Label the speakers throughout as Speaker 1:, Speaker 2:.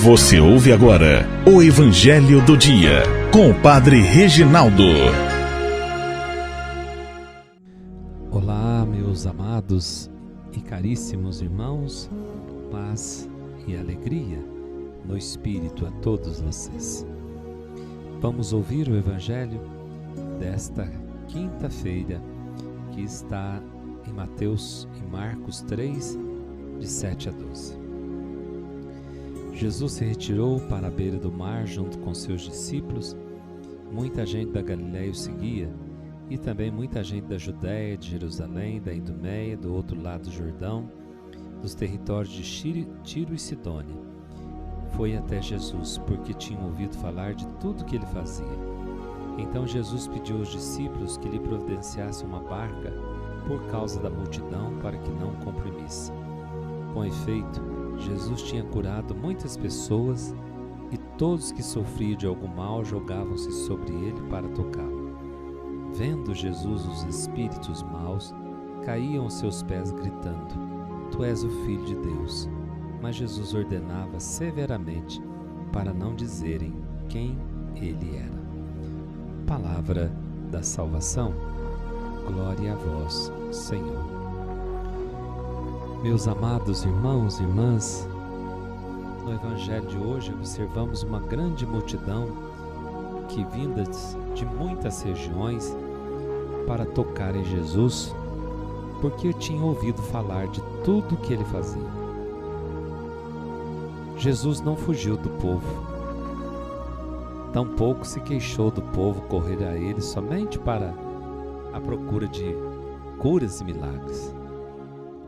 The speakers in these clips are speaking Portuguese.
Speaker 1: Você ouve agora o Evangelho do Dia, com o Padre Reginaldo.
Speaker 2: Olá, meus amados e caríssimos irmãos, paz e alegria no Espírito a todos vocês. Vamos ouvir o Evangelho desta quinta-feira, que está em Mateus e Marcos 3, de 7 a 12. Jesus se retirou para a beira do mar junto com seus discípulos. Muita gente da Galiléia o seguia, e também muita gente da Judéia, de Jerusalém, da Idumeia, do outro lado do Jordão, dos territórios de Tiro e Sidônia. Foi até Jesus, porque tinham ouvido falar de tudo que ele fazia. Então Jesus pediu aos discípulos que lhe providenciassem uma barca por causa da multidão, para que não o comprimisse. Com efeito, Jesus tinha curado muitas pessoas, e todos que sofriam de algum mal jogavam-se sobre ele para tocá-lo. Vendo Jesus os espíritos maus, caíam aos seus pés gritando: Tu és o Filho de Deus. Mas Jesus ordenava severamente para não dizerem quem ele era. Palavra da salvação. Glória a vós, Senhor. Meus amados irmãos e irmãs, no Evangelho de hoje observamos uma grande multidão que, vindas de muitas regiões, para tocar em Jesus, porque tinham ouvido falar de tudo que ele fazia. Jesus não fugiu do povo, tampouco se queixou do povo correr a ele somente para a procura de curas e milagres.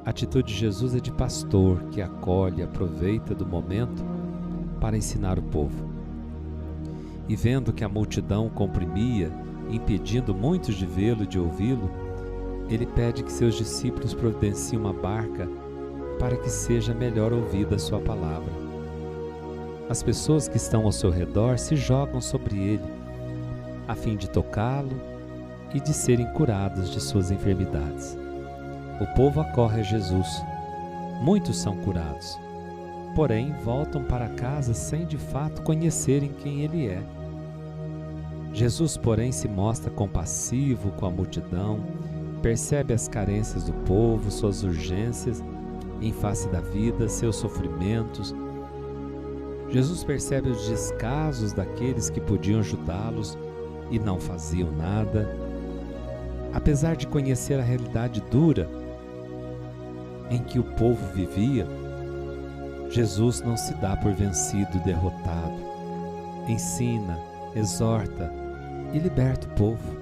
Speaker 2: A atitude de Jesus é de pastor que acolhe e aproveita do momento para ensinar o povo. E vendo que a multidão comprimia, impedindo muitos de vê-lo e de ouvi-lo, ele pede que seus discípulos providenciem uma barca para que seja melhor ouvida a sua palavra. As pessoas que estão ao seu redor se jogam sobre ele, a fim de tocá-lo e de serem curados de suas enfermidades. O povo acorre a Jesus. Muitos são curados, porém voltam para casa sem de fato conhecerem quem ele é. Jesus, porém, se mostra compassivo com a multidão, percebe as carências do povo, suas urgências em face da vida, seus sofrimentos. Jesus percebe os descasos daqueles que podiam ajudá-los e não faziam nada. Apesar de conhecer a realidade dura em que o povo vivia, Jesus não se dá por vencido e derrotado. Ensina, exorta e liberta o povo.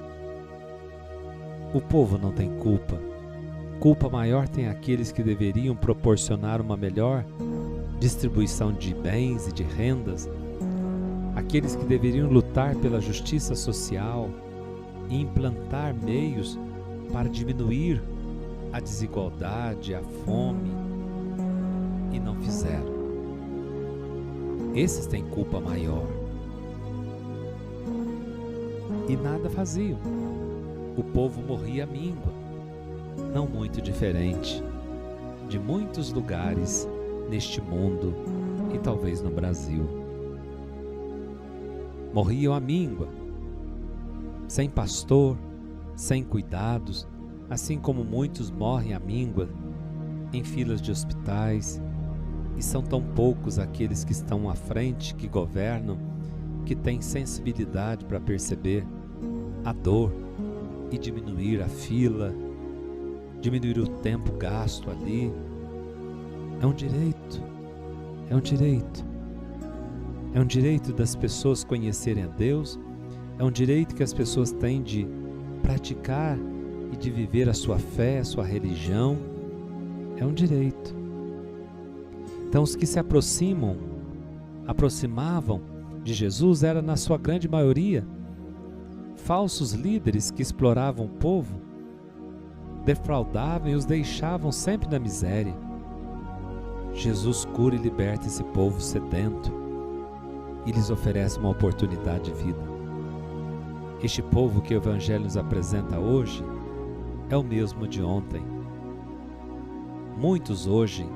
Speaker 2: O povo não tem culpa. Culpa maior tem aqueles que deveriam proporcionar uma melhor distribuição de bens e de rendas, aqueles que deveriam lutar pela justiça social e implantar meios para diminuir a desigualdade, a fome, e não fizeram. Esses têm culpa maior. E nada faziam. O povo morria à míngua, não muito diferente de muitos lugares neste mundo e talvez no Brasil. Morriam à míngua, sem pastor, sem cuidados, assim como muitos morrem à míngua em filas de hospitais, e são tão poucos aqueles que estão à frente, que governam, que têm sensibilidade para perceber a dor e diminuir a fila, diminuir o tempo gasto ali. É um direito, é um direito. É um direito das pessoas conhecerem a Deus, é um direito que as pessoas têm de praticar e de viver a sua fé, a sua religião. É um direito. Então os que se aproximavam de Jesus eram, na sua grande maioria, falsos líderes que exploravam o povo, defraudavam e os deixavam sempre na miséria. Jesus cura e liberta esse povo sedento e lhes oferece uma oportunidade de vida. Este povo que o Evangelho nos apresenta hoje é o mesmo de ontem. Muitos hoje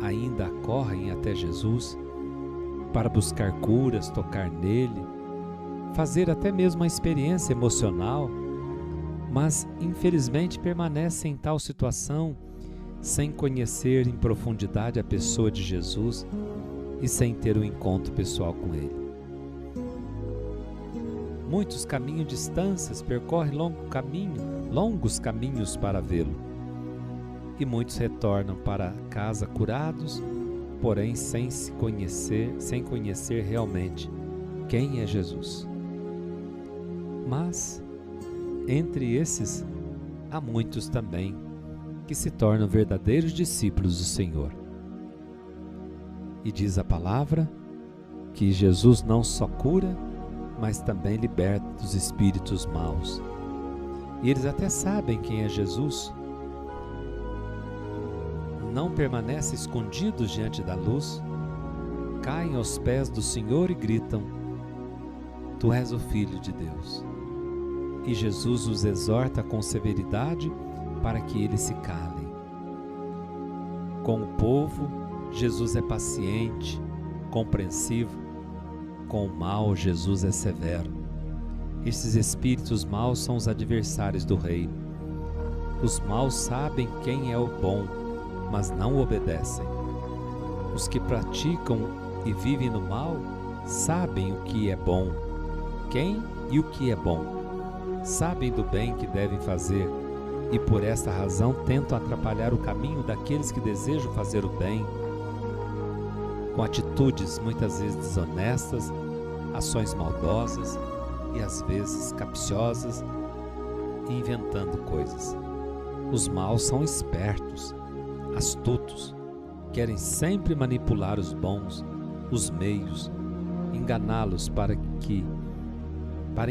Speaker 2: ainda correm até Jesus para buscar curas, tocar nele, fazer até mesmo uma experiência emocional, mas infelizmente permanecem em tal situação sem conhecer em profundidade a pessoa de Jesus e sem ter um encontro pessoal com ele. Muitos caminham distâncias, percorrem longos caminhos para vê-lo, e muitos retornam para casa curados, porém sem conhecer realmente quem é Jesus. Mas entre esses há muitos também que se tornam verdadeiros discípulos do Senhor. E diz a palavra que Jesus não só cura, mas também liberta dos espíritos maus. E eles até sabem quem é Jesus, não permanecem escondidos diante da luz, caem aos pés do Senhor e gritam: Tu és o Filho de Deus. E Jesus os exorta com severidade para que eles se calem. Com o povo, Jesus é paciente, compreensivo. Com o mal, Jesus é severo. Esses espíritos maus são os adversários do reino. Os maus sabem quem é o bom, mas não obedecem. Os que praticam e vivem no mal sabem o que é bom, quem e o que é bom. Sabem do bem que devem fazer e por esta razão tentam atrapalhar o caminho daqueles que desejam fazer o bem, com atitudes muitas vezes desonestas, ações maldosas e às vezes capciosas, inventando coisas. Os maus são espertos, astutos, querem sempre manipular os bons, os meios, enganá-los para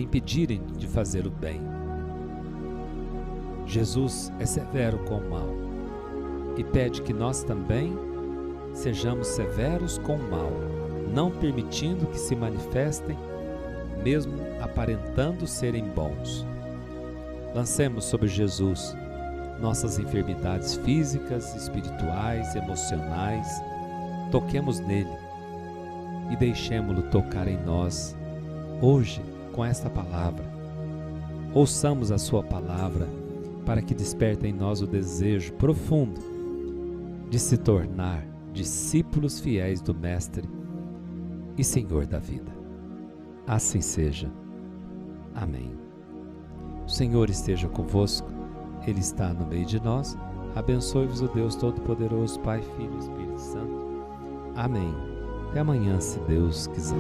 Speaker 2: impedirem de fazer o bem. Jesus é severo com o mal e pede que nós também sejamos severos com o mal, não permitindo que se manifestem, mesmo aparentando serem bons. Lancemos sobre Jesus nossas enfermidades físicas, espirituais, emocionais, toquemos nele e deixemo-lo tocar em nós hoje com esta palavra. Ouçamos a sua palavra para que desperte em nós o desejo profundo de se tornar discípulos fiéis do Mestre e Senhor da vida. Assim seja. Amém. O Senhor esteja convosco, Ele está no meio de nós. Abençoe-vos o Deus Todo-Poderoso, Pai, Filho e Espírito Santo. Amém. Até amanhã, se Deus quiser.